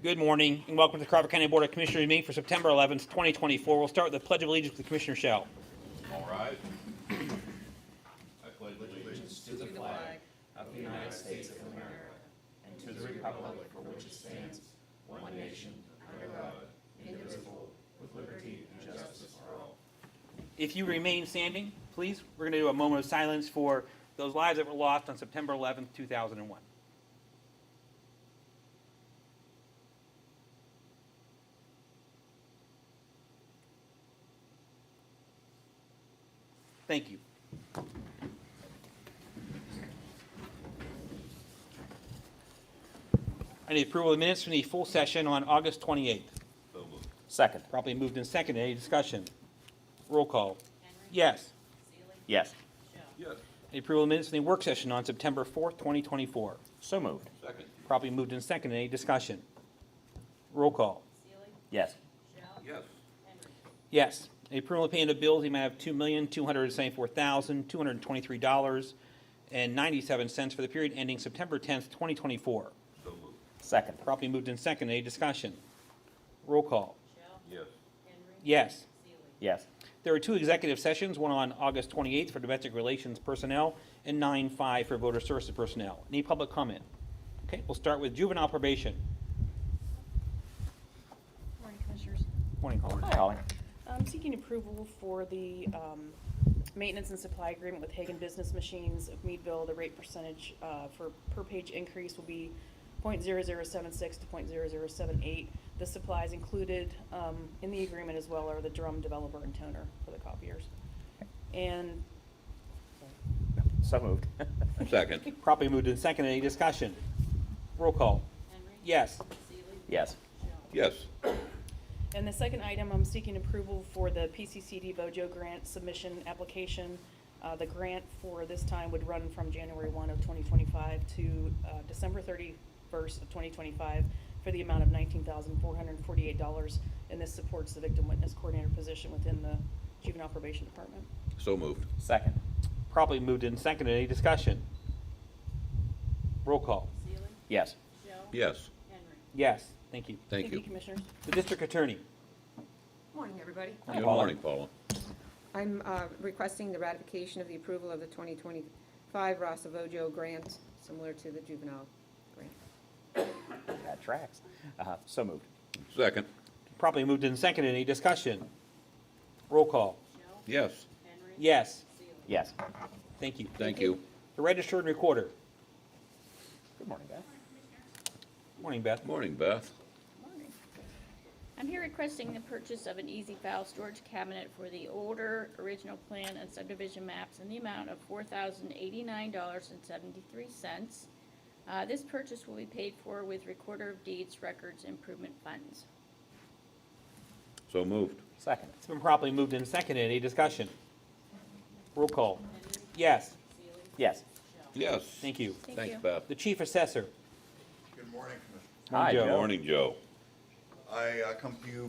Good morning and welcome to the Crawford County Board of Commissioners meeting for September 11th, 2024. We'll start with the Pledge of Allegiance to the Commissioner shall. All right. I pledge allegiance to the flag of the United States of America and to the republic for which it stands, one nation, under God, indivisible, with liberty and justice for all. If you remain standing, please, we're going to do a moment of silence for those lives that were lost on September 11th, 2001. Thank you. I need approval of the minutes from the full session on August 28th. So moved. Second. Properly moved and seconded. Any discussion? Roll call. Yes. Yes. Yes. Any approval of the minutes from the work session on September 4th, 2024. So moved. Second. Properly moved and seconded. Any discussion? Roll call. Yes. Yes. Yes. Any approval of payment of bills, the amount of $2,274,223.97 for the period ending September 10th, 2024. So moved. Second. Properly moved and seconded. Any discussion? Roll call. Yes. Yes. Yes. There were two executive sessions, one on August 28th for domestic relations personnel and 9/5 for voter services personnel. Any public comment? Okay, we'll start with juvenile probation. Morning, Commissioners. Morning, caller. Hi, Holly. I'm seeking approval for the maintenance and supply agreement with Hagen Business Machines of Meadville. The rate percentage for per page increase will be .0076 to .0078. The supplies included in the agreement as well are the drum, developer, and toner for the copiers. And So moved. Second. Properly moved and seconded. Any discussion? Roll call. Henry. Yes. Yes. Yes. And the second item, I'm seeking approval for the PCCD VOJO grant submission application. The grant for this time would run from January 1 of 2025 to December 31st of 2025 for the amount of $19,448. And this supports the victim witness coordinator position within the juvenile probation department. So moved. Second. Properly moved and seconded. Any discussion? Roll call. Yes. Yes. Yes. Thank you. Thank you. Commissioners. The district attorney. Morning, everybody. Good Paula. morning, Paula. I'm requesting the ratification of the approval of the 2025 Rosa Vojo grant, similar to the juvenile grant. That tracks. So moved. Second. Properly moved and seconded. Any discussion? Roll call. Yes. Yes. Yes. Thank you. Thank you. The registered recorder. Good morning, Beth. Morning, Beth. Morning, Beth. Morning. I'm here requesting the purchase of an easy file storage cabinet for the older original plan and subdivision maps in the amount of $4,089.73. This purchase will be paid for with Recorder of Deeds Records Improvement Funds. So moved. Second. It's been properly moved and seconded. Any discussion? Roll call. Yes. Yes. Yes. Thank you. Thank Thanks, you. Beth. The chief assessor. Good morning, Commissioner. Hi, Joe. Good morning, Joe. I come to you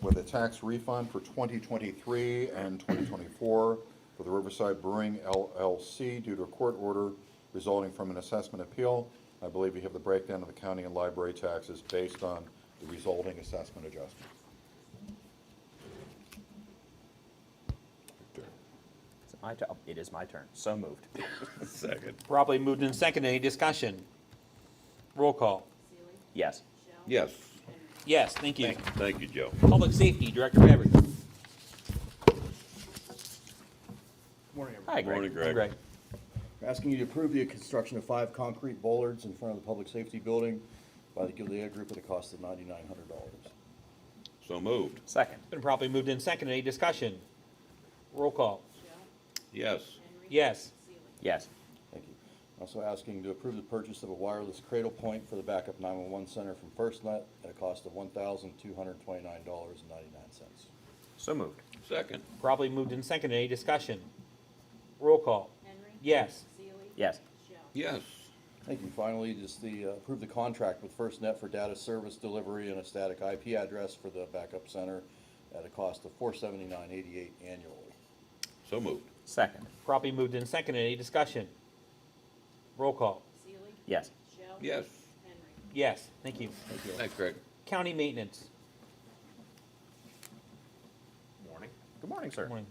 with a tax refund for 2023 and 2024 for the Riverside Brewing LLC due to a court order resulting from an assessment appeal. I believe you have the breakdown of the county and library taxes based on the resulting assessment adjustment. It is my turn. So moved. Second. Properly moved and seconded. Any discussion? Roll call. Yes. Yes. Yes. Thank you. Thank you, Joe. Public safety, Director Beverly. Morning, everyone. Hi, Greg. Morning, Greg. Greg. We're asking you to approve the construction of 5 concrete bollards in front of the public safety building by the Gilead Group at a cost of $9,900. So moved. Second. Been properly moved and seconded. Any discussion? Roll call. Yes. Yes. Yes. Thank you. Also asking to approve the purchase of a wireless cradle point for the backup 911 center from FirstNet at a cost of $1,229.99. So moved. Second. Properly moved and seconded. Any discussion? Roll call. Yes. Yes. Yes. Thank you. Finally, just approve the contract with FirstNet for data service delivery and a static IP address for the backup center at a cost of $479.88 annually. So moved. Second. Properly moved and seconded. Any discussion? Roll call. Yes. Yes. Yes, thank you. Thanks, Greg. County maintenance. Morning. Good morning, sir. Morning.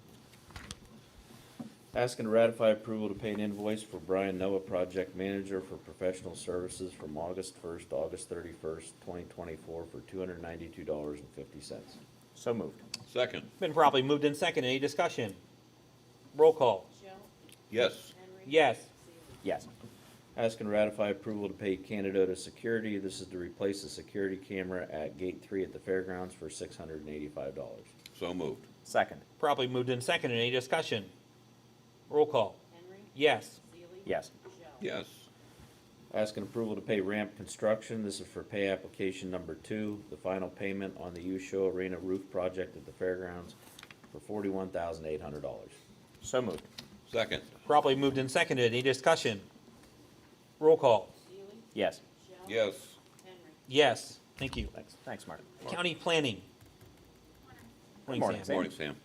Asking to ratify approval to pay an invoice for Brian Noah, Project Manager for professional services from August 1st to August 31st, 2024 for $292.50. So moved. Second. Been properly moved in second. Any discussion? Roll call. Yes. Yes. Yes. Asking to ratify approval to pay Canada Security. This is to replace the security camera at Gate 3 at the fairgrounds for $685. So moved. Second. Properly moved in second. Any discussion? Roll call. Yes. Yes. Yes. Asking approval to pay Ramp Construction. This is for pay application number 2, the final payment on the U-Show Arena roof project at the fairgrounds for $41,800. So moved. Second. Properly moved in second. Any discussion? Roll call. Yes. Yes. Yes. Thank you. Thanks. Thanks, Mark. County planning. Morning, Sam. Morning, Sam.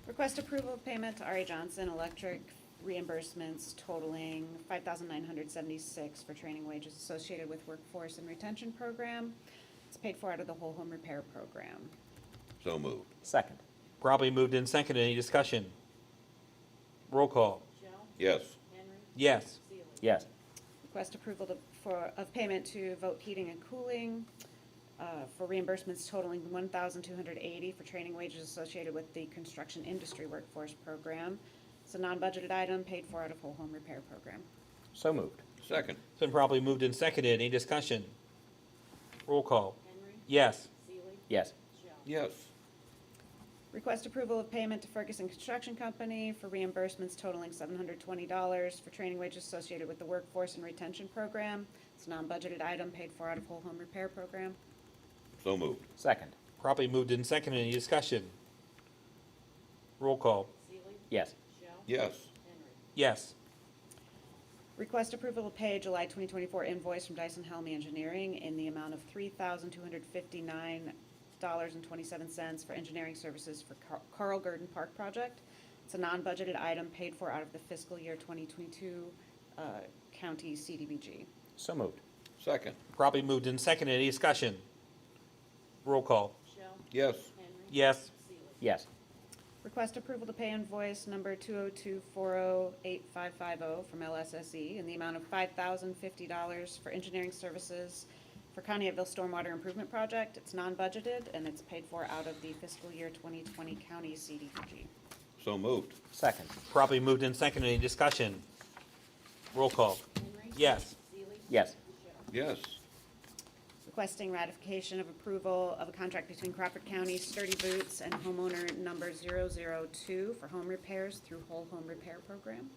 Request approval of payment to R.A. Johnson Electric reimbursements totaling $5,976 for training wages associated with workforce and retention program. It's paid for out of the whole home repair program. So moved. Second. Properly moved in second. Any discussion? Roll call. Yes. Yes. Yes. Request approval of payment to Vote Heating and Cooling for reimbursements totaling $1,280 for training wages associated with the construction industry workforce program. It's a non-budgeted item paid for out of whole home repair program. So moved. Second. It's been properly moved and seconded. Any discussion? Roll call. Yes. Yes. Yes. Request approval of payment to Ferguson Construction Company for reimbursements totaling $720 for training wages associated with the workforce and retention program. It's a non-budgeted item paid for out of whole home repair program. So moved. Second. Properly moved and seconded. Any discussion? Roll call. Yes. Yes. Yes. Request approval to pay July 2024 invoice from Dyson Helmy Engineering in the amount of $3,259.27 for engineering services for Carl Gurdon Park project. It's a non-budgeted item paid for out of the fiscal year 2022 county CDBG. So moved. Second. Properly moved and seconded. Any discussion? Roll call. Yes. Yes. Yes. Request approval to pay invoice number 202408550 from LSSE in the amount of $5,050 for engineering services for Conneautville Stormwater Improvement Project. It's non-budgeted and it's paid for out of the fiscal year 2020 county CDBG. So moved. Second. Properly moved and seconded. Any discussion? Roll call. Yes. Yes. Yes. Requesting ratification of approval of a contract between Crawford County Sturdy Boots and homeowner number 002 for home repairs through Whole Home Repair Program.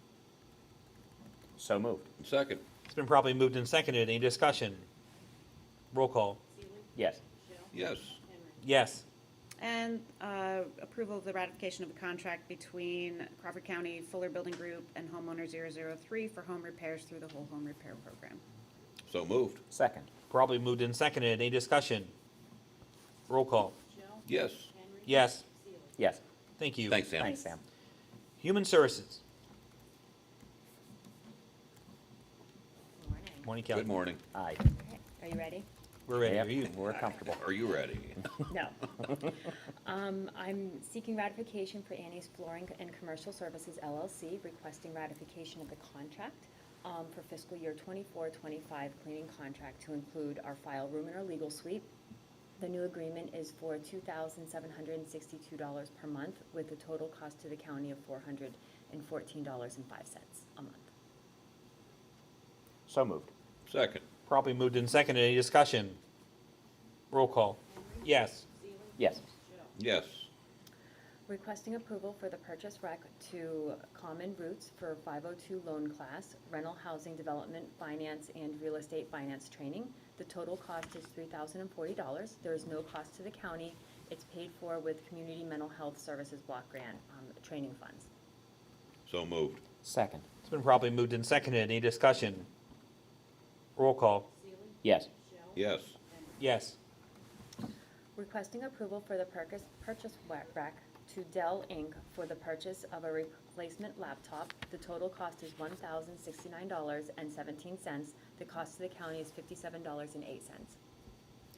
So moved. Second. It's been properly moved and seconded. Any discussion? Roll call. Yes. Yes. Yes. And approval of the ratification of a contract between Crawford County Fuller Building Group and homeowner 003 for home repairs through the Whole Home Repair Program. So moved. Second. Probably moved and seconded. Any discussion? Roll call. Yes. Yes. Yes. Thank you. Thanks, Sam. Thanks, Sam. Human Services. Morning. Morning, Kelly. Good morning. Aye. Okay, are you ready? We're ready. Yep, Are you? We're comfortable. Are you ready? No. I'm seeking ratification for Annie's Flooring and Commercial Services LLC, requesting ratification of the contract for fiscal year 24-25 cleaning contract to include our file room and our legal suite. The new agreement is for $2,762 per month with a total cost to the county of $414.05 a month. So moved. Second. Probably moved and seconded. Any discussion? Roll call. Yes. Yes. Yes. Requesting approval for the purchase rec to Common Roots for 502 loan class, rental housing development, finance, and real estate finance training. The total cost is $3,040. There is no cost to the county. It's paid for with Community Mental Health Services Block Grant training funds. So moved. Second. It's been probably moved and seconded. Any discussion? Roll call. Yes. Yes. Yes. Requesting approval for the purchase rec to Dell Inc. for the purchase of a replacement laptop. The total cost is $1,069.17. The cost to the county is $57.08.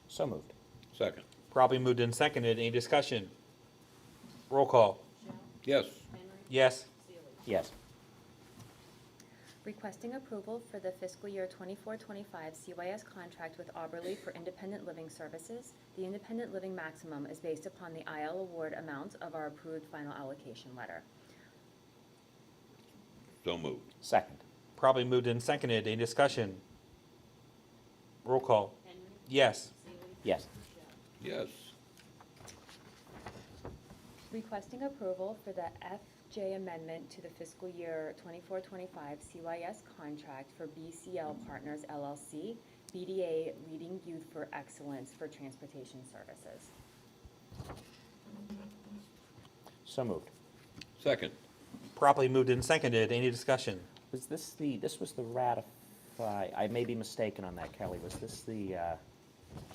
So moved. Second. Probably moved and seconded. Any discussion? Roll call. Yes. Yes. Yes. Requesting approval for the fiscal year 24-25 CYS contract with Auberly for independent living services. The independent living maximum is based upon the IL award amount of our approved final allocation letter. So moved. Second. Probably moved and seconded. Any discussion? Roll call. Yes. Yes. Yes. Requesting approval for the FJ amendment to the fiscal year 24-25 CYS contract for BCL Partners LLC, BDA Leading Youth for Excellence for Transportation Services. So moved. Second. Properly moved and seconded. Any discussion? Was this was the ratify, I may be mistaken on that, Kelly. Was this the,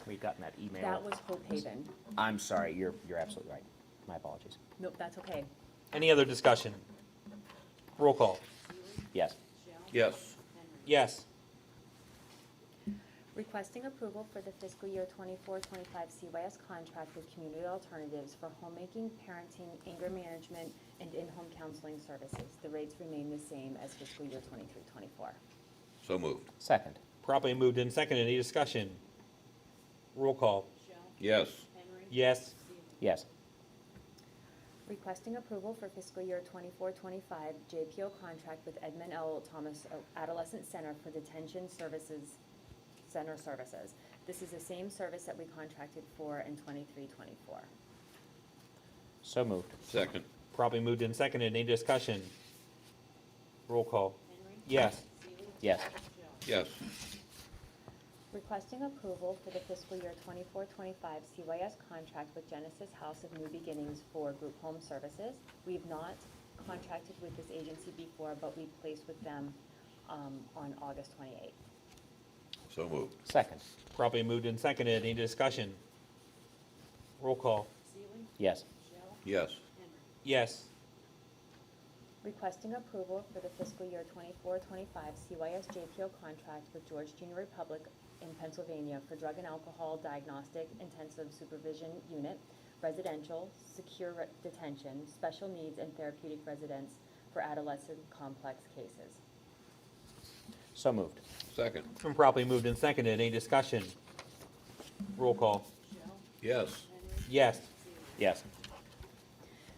we gotten that email? That was Hope Haven. I'm sorry, you're absolutely right. My apologies. Nope, that's okay. Any other discussion? Roll call. Yes. Yes. Yes. Requesting approval for the fiscal year 24-25 CYS contract with Community Alternatives for homemaking, parenting, anger management, and in-home counseling services. The rates remain the same as fiscal year 23-24. So moved. Second. Properly moved and seconded. Any discussion? Roll call. Yes. Yes. Yes. Requesting approval for fiscal year 24-25 JPO contract with Edmund L. Thomas Adolescent Center for Detention Services, Center Services. This is the same service that we contracted for in 23-24. So moved. Second. Properly moved and seconded. Any discussion? Roll call. Yes. Yes. Yes. Requesting approval for the fiscal year 24-25 CYS contract with Genesis House of New Beginnings for group home services. We've not contracted with this agency before, but we placed with them on August 28th. So moved. Second. Properly moved and seconded. Any discussion? Roll call. Yes. Yes. Yes. Requesting approval for the fiscal year 24-25 CYS JPO contract with George Junior Republic in Pennsylvania for drug and alcohol diagnostic intensive supervision unit, residential, secure detention, special needs, and therapeutic residence for adolescent complex cases. So moved. Second. Been properly moved and seconded. Any discussion? Roll call. Yes. Yes. Yes.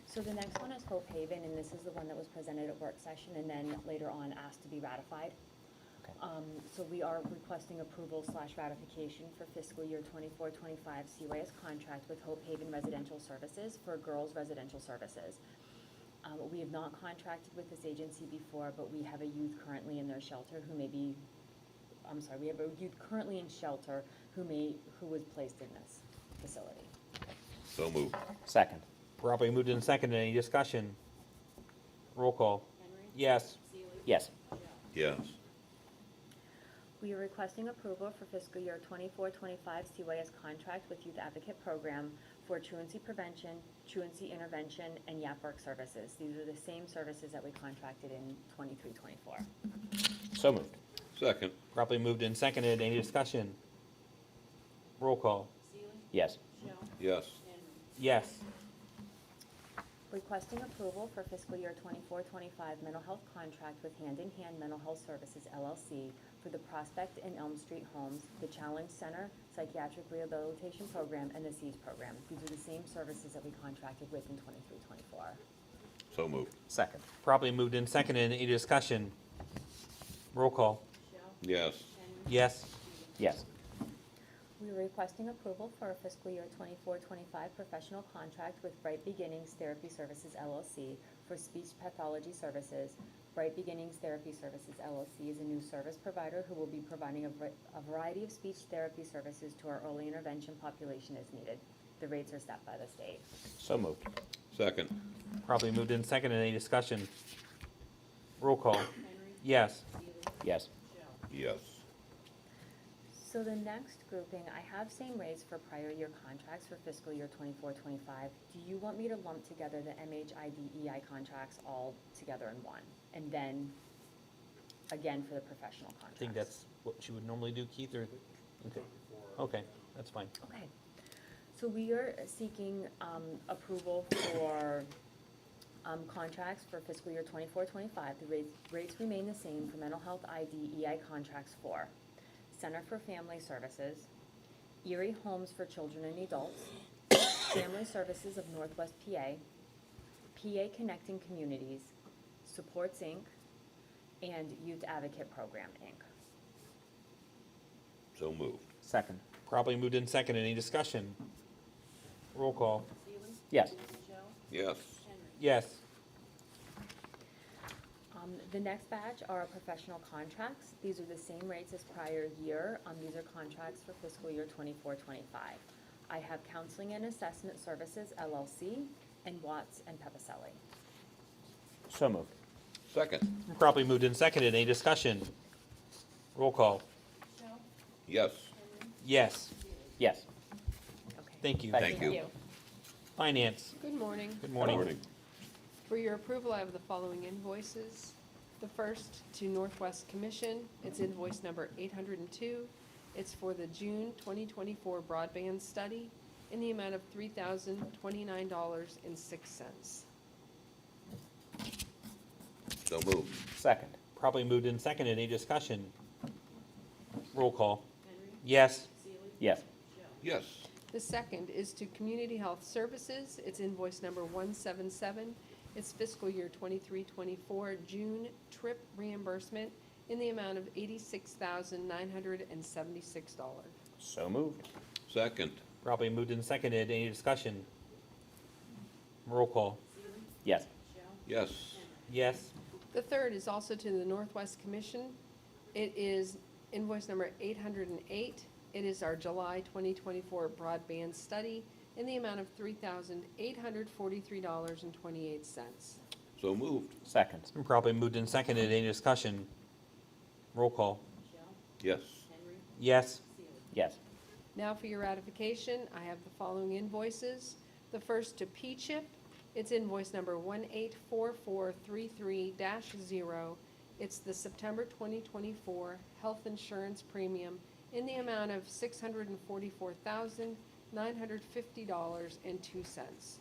So the next one is Hope Haven, and this is the one that was presented at work session and then later on asked to be ratified. Okay. So we are requesting approval / ratification for fiscal year 24-25 CYS contract with Hope Haven Residential Services for girls' residential services. We have not contracted with this agency before, but we have a youth currently in their shelter who may be, we have a youth currently in shelter who was placed in this facility. So moved. Second. Properly moved and seconded. Any discussion? Roll call. Yes. Yes. Yes. We are requesting approval for fiscal year 24-25 CYS contract with Youth Advocate Program for truancy prevention, truancy intervention, and YAP work services. These are the same services that we contracted in 23-24. So moved. Second. Properly moved and seconded. Any discussion? Roll call. Yes. Yes. Yes. Requesting approval for fiscal year 24-25 mental health contract with Hand in Hand Mental Health Services LLC for the Prospect and Elm Street Homes, the Challenge Center Psychiatric Rehabilitation Program, and the SEAS Program. These are the same services that we contracted with in 23-24. So moved. Second. Properly moved and seconded. Any discussion? Roll call. Yes. Yes. Yes. We are requesting approval for a fiscal year 24-25 professional contract with Bright Beginnings Therapy Services LLC for speech pathology services. Bright Beginnings Therapy Services LLC is a new service provider who will be providing a variety of speech therapy services to our early intervention population as needed. The rates are set by the state. So moved. Second. Properly moved and seconded. Any discussion? Roll call. Yes. Yes. Yes. So the next grouping, I have same rates for prior year contracts for fiscal year 24-25. Do you want me to lump together the MHIDEI contracts all together in one? And then, again, for the professional I contracts? think that's what you would normally do, Keith, or, okay, okay, that's fine. Okay. So we are seeking approval for contracts for fiscal year 24-25. The rates remain the same for mental health IDEI contracts for Center for Family Services, Erie Homes for Children and Adults, Family Services of Northwest PA, PA Connecting Communities, Supports Inc., and Youth Advocate Program Inc. So moved. Second. Probably moved in second. Any discussion? Roll call. Yes. Yes. Yes. The next batch are professional contracts. These are the same rates as prior year. These are contracts for fiscal year 24-25. I have Counseling and Assessment Services, LLC, and Watts and Pepicelli. So moved. Second. Probably moved in second. Any discussion? Roll call. Yes. Yes. Yes. Okay. Thank you. Thank you. Finance. Good morning. Good morning. For your approval, I have the following invoices. The first to Northwest Commission, it's invoice number 802. It's for the June 2024 broadband study in the amount of $3,029.06. So moved. Second. Probably moved in second. Any discussion? Roll call. Yes. Yes. Yes. The second is to Community Health Services. It's invoice number 177. It's fiscal year 23-24 June trip reimbursement in the amount of $86,976. So moved. Second. Probably moved in second. Any discussion? Roll call. Yes. Yes. Yes. The third is also to the Northwest Commission. It is invoice number 808. It is our July 2024 broadband study in the amount of $3,843.28. So moved. Second. Probably moved in second. Any discussion? Roll call. Yes. Yes. Yes. Now for your ratification, I have the following invoices. The first to P-CHIP, it's invoice number 184433-0. It's the September 2024 health insurance premium in the amount of $644,950.02.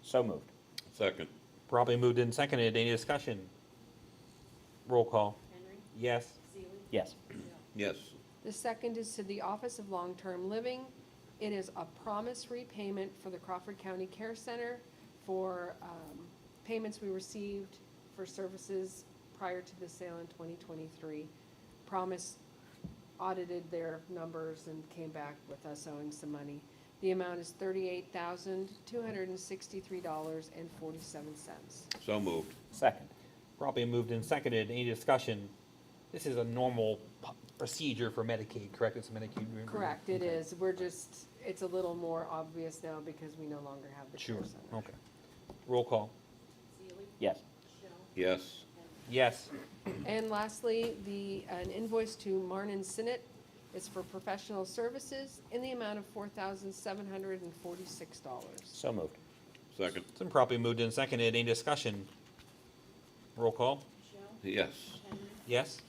So moved. Second. Probably moved in second. Any discussion? Roll call. Yes. Yes. Yes. The second is to the Office of Long-Term Living. It is a promise repayment for the Crawford County Care Center for payments we received for services prior to the sale in 2023. Promise audited their numbers and came back with us owing some money. The amount is $38,263.47. So moved. Second. Probably moved in second. Any discussion? This is a normal procedure for Medicaid, correct? It's a Medicaid. Correct, it is. We're just, it's a little more obvious now because we no longer have the Sure. care center. Okay. Roll call. Yes. Yes. Yes. And lastly, an invoice to Marnin Sinnott is for professional services in the amount of $4,746. So moved. Second. It's been properly moved in second. Any discussion? Roll call. Yes. Yes.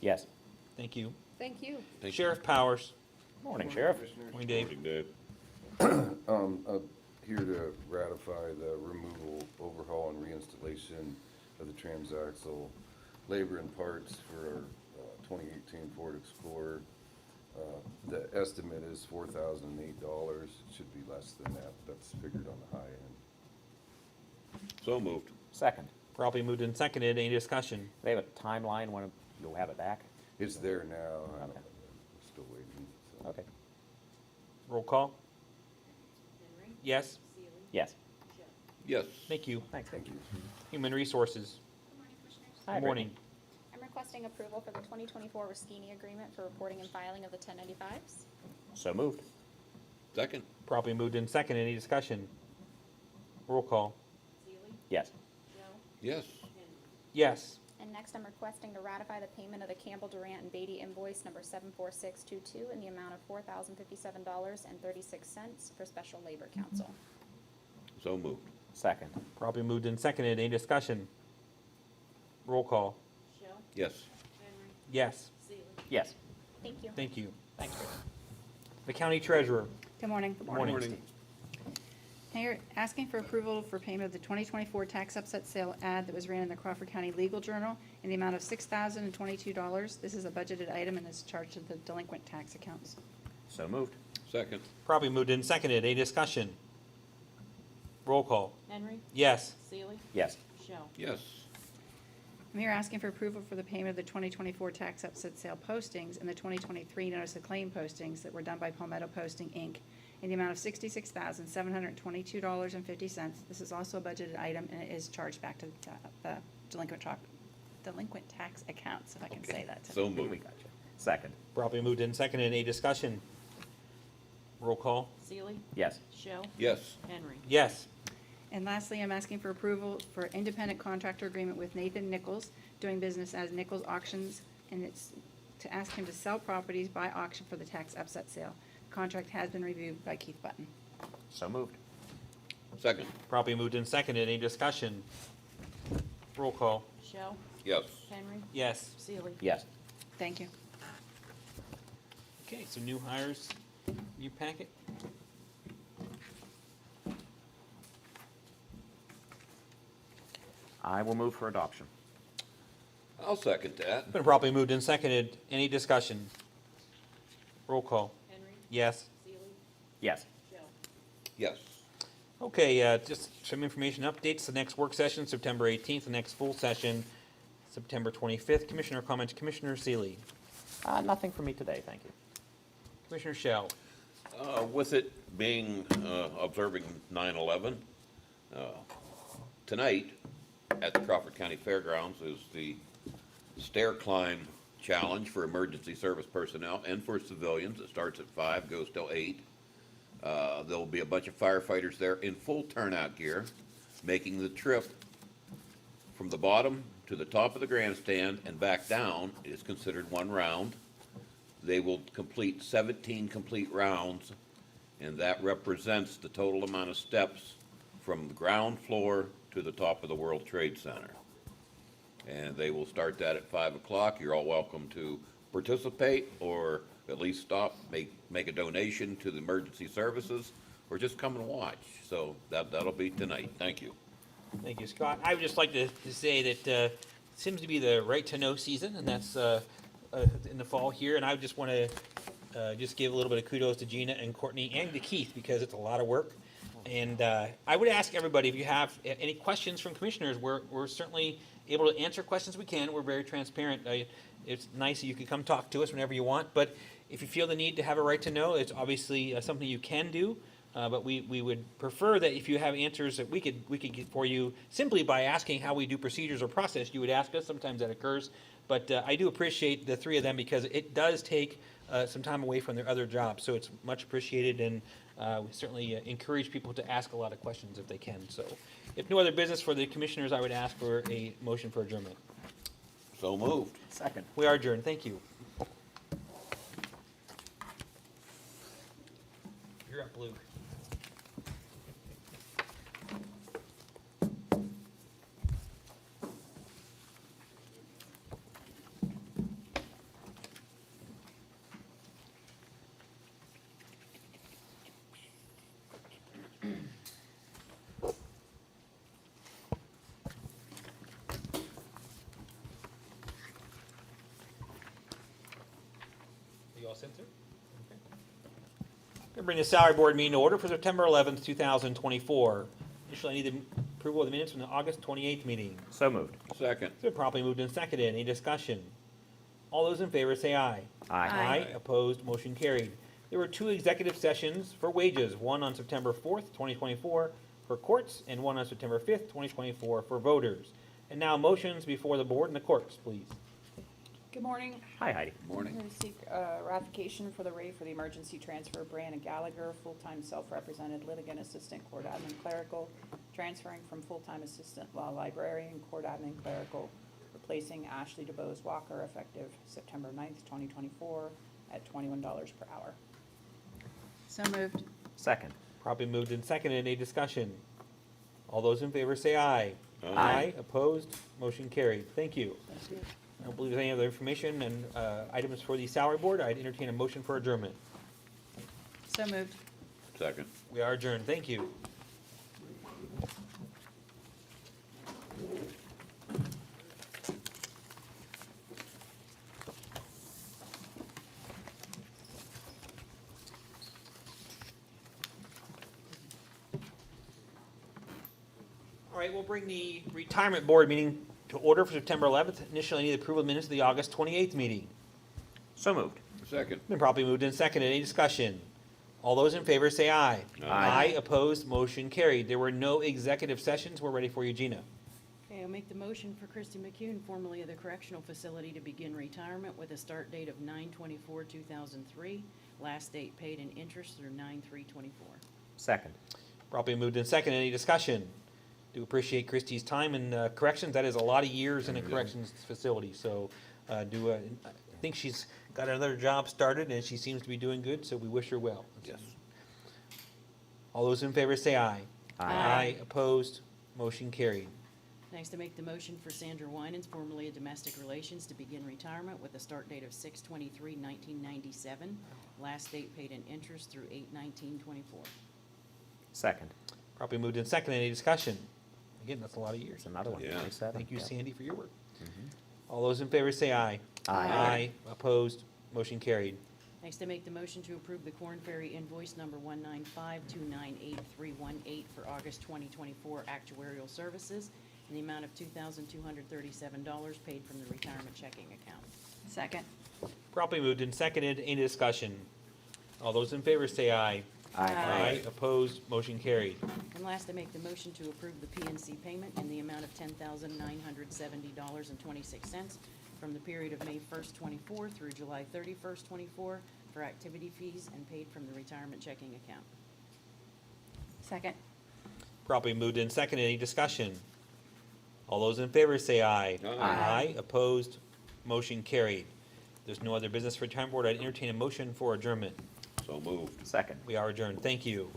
Yes. Thank you. Thank you. Thank you. Sheriff Powers. Morning, Sheriff. Morning, Dave. Morning, Dave. Here to ratify the removal, overhaul, and reinstallation of the transaxle labor and parts for our 2018 Ford Explorer. The estimate is $4,008. It should be less than that. That's figured on the high end. So moved. Second. Probably moved in second. Any discussion? They have a timeline when you'll have it back? It's there now. Okay. We're still waiting. so. Okay. Roll call. Yes. Yes. Yes. Thank you. Thanks. Thank you. Human Resources. Good morning, Commissioners. Hi, Good morning. I'm requesting approval for the 2024 Riskini Agreement for reporting and filing of the 1095s. So moved. Second. Probably moved in second. Any discussion? Roll call. Yes. Yes. Yes. And Next, I'm requesting to ratify the payment of the Campbell Durant and Beatty invoice number 74622 in the amount of $4,057.36 for special labor counsel. So moved. Second. Probably moved and seconded. Any discussion? Roll call. Shell, Yes. Henry, Yes. Seeley. Yes. Thank you. Thank you. Thanks, Chris. The county treasurer. Good morning. Good morning. Mayor, asking for approval for payment of the 2024 tax upset sale ad that was ran in the Crawford County Legal Journal in the amount of $6,022. This is a budgeted item and is charged to the delinquent tax accounts. So moved. Second. Probably moved and seconded. Any discussion? Roll call. Henry, Yes. Seeley, Yes. Shell. Yes. Mayor, asking for approval for the payment of the 2024 tax upset sale postings and the 2023 notice of claim postings that were done by Palmetto Posting, Inc. in the amount of $66,722.50. This is also a budgeted item, and it is charged back to the delinquent tax accounts, if I can say that. So We moved. got you. Second. Probably moved and seconded. Any discussion? Roll call. Seeley, Yes. Shell, Yes. Henry. Yes. And lastly, I'm asking for approval for independent contractor agreement with Nathan Nichols, doing business as Nichols Auctions, and it's to ask him to sell properties by auction for the tax upset sale. The contract has been reviewed by Keith Button. So moved. Second. Probably moved and seconded. Any discussion? Roll call. Shell, Yes. Henry, Yes. Seeley. Yes. Thank you. Okay, so new hires, new packet. I will move for adoption. I'll second that. Been properly moved and seconded. Any discussion? Roll call. Henry, Yes. Seeley, Yes. Shell. Yes. Okay, just some information updates. The next work session, September 18th. The next full session, September 25th. Commissioner comments. Commissioner Seeley. Nothing for me today, thank you. Commissioner Shell. With it being, observing 9/11, tonight at the Crawford County Fairgrounds is the stair climb challenge for emergency service personnel and for civilians. It starts at 5, goes till 8. There'll be a bunch of firefighters there in full turnout gear, making the trip from the bottom to the top of the grandstand and back down is considered one round. They will complete 17 complete rounds, and that represents the total amount of steps from the ground floor to the top of the World Trade Center. And they will start that at 5 o'clock. You're all welcome to participate or at least stop, make a donation to the emergency services, or just come and watch. So that'll be tonight. Thank you. Thank you, Scott. I would just like to say that it seems to be the right-to-know season, and that's in the fall here. And I just want to just give a little bit of kudos to Gina and Courtney and to Keith, because it's a lot of work. And I would ask everybody, if you have any questions from commissioners, we're certainly able to answer questions we can. We're very transparent. It's nice that you can come talk to us whenever you want, but if you feel the need to have a right to know, it's obviously something you can do. But we would prefer that if you have answers that we could get for you simply by asking how we do procedures or process, you would ask us. Sometimes that occurs. But I do appreciate the three of them, because it does take some time away from their other jobs. So it's much appreciated, and we certainly encourage people to ask a lot of questions if they can. So if no other business for the commissioners, I would ask for a motion for adjournment. So moved. Second. We are adjourned. Thank you. You're up, Luke. You all set, sir? Okay. Gonna bring the salary board meeting to order for September 11th, 2024. Initially, I need the approval of the minutes from the August 28th meeting. So moved. Second. It's been properly moved and seconded. Any discussion? All those in favor say aye. Aye. Aye. Opposed, motion carried. There were two executive sessions for wages, one on September 4th, 2024 for courts, and one on September 5th, 2024 for voters. And now motions before the board and the courts, please. Good morning. Hi, Heidi. Morning. I'm going to seek ratification for the rate for the emergency transfer of Brianna Gallagher, full-time self-represented litigant assistant court admin clerical, transferring from full-time assistant law librarian court admin clerical, replacing Ashley DeBose Walker effective September 9th, 2024 at $21 per hour. So moved. Second. Probably moved and seconded. Any discussion? All those in favor say aye. Aye. Opposed? Motion carried. Thank you. I don't believe there's any other information and items for the salary board. I'd entertain a motion for adjournment. So moved. Second. We are adjourned. Thank you. All right, we'll bring the retirement board meeting to order for September 11th. Initially, I need approval of minutes of the August 28th meeting. So moved. Second. Been properly moved and seconded. Any discussion? All those in favor say aye. Aye. Opposed, motion carried. There were no executive sessions. We're ready for you, Gina. Okay, I'll make the motion for Christy McCune, formerly of the Correctional Facility, to begin retirement with a start date of 9/24/2003, last date paid in interest through 9/3/24. Second. Properly moved and seconded. Any discussion? Do appreciate Christie's time in corrections. That is a lot of years in a corrections facility. So I think she's got another job started and she seems to be doing good, so we wish her well. Yes. All those in favor say aye. Aye. Opposed, motion carried. Next, to make the motion for Sandra Winans, formerly of Domestic Relations, to begin retirement with a start date of 6/23/1997, last date paid in interest through 8/19/24. Second. Properly moved and seconded. Any discussion? Again, that's a lot of years. Here's another one. Yeah. 27. Thank you, Yeah. Sandy, for your work. All those in favor say aye. Aye. Opposed, motion carried. Next, I make the motion to approve the Corn Ferry invoice number 195298318 for August 2024 actuarial services in the amount of $2,237 paid from the retirement checking account. Second. Properly moved and seconded. Any discussion? All those in favor say aye. Aye. Opposed, motion carried. And last, I make the motion to approve the PNC payment in the amount of $10,970.26 from the period of May 1st, 24 through July 31st, 24 for activity fees and paid from the retirement checking account. Second. Properly moved and seconded. Any discussion? All those in favor say aye. Aye. Opposed, motion carried. There's no other business for retirement board. I'd entertain a motion for adjournment. So moved. Second. We are adjourned. Thank you.